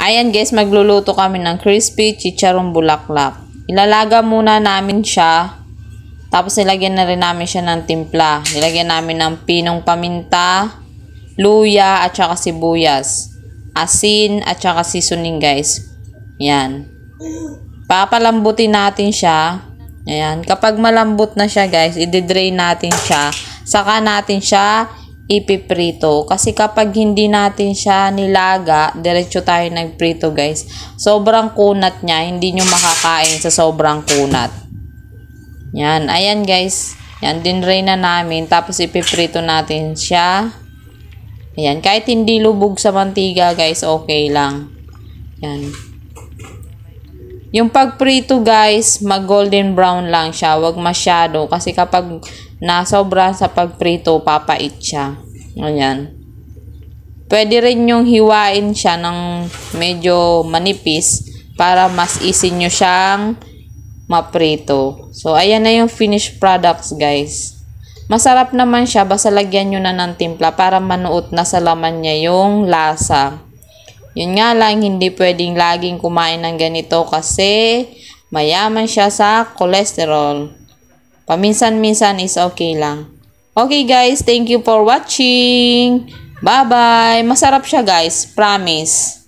Ayan guys, magluluto kami ng crispy chicharong bulaklak. Ilalaga muna namin siya. Tapos nilagyan na rin namin siya ng timpla. Nilagyan namin ng pinong paminta, luya at saka sibuyas. Asin at saka seasoning guys. Yan. Papalambutin natin siya. Ayan. Kapag malambot na siya guys, i-drain natin siya. Saka natin siya ipiprito. Kasi kapag hindi natin siya nilaga, diretso tayo nagprito guys. Sobrang kunat niya. Hindi nyo makakain sa sobrang kunat. Yan. Ayan guys. Yan. Dinrain na namin. Tapos ipiprito natin siya. Ayan. Kahit hindi lubog sa mantiga guys, okay lang. Yan. Yung pagprito guys, mag golden brown lang siya. Huwag masyado. Kasi kapag nasobra sa pagprito, papait siya. Ayan. Pwede rin yung hiwain siya ng medyo manipis para mas easy nyo siyang maprito. So, ayan na yung finished products guys. Masarap naman siya. Basta lagyan nyo na ng timpla para manuot na sa laman niya yung lasa. Yun nga lang, hindi pwedeng laging kumain ng ganito kasi mayaman siya sa cholesterol. Paminsan-minsan is okay lang. Okay guys, thank you for watching. Bye-bye. Masarap siya guys, promise.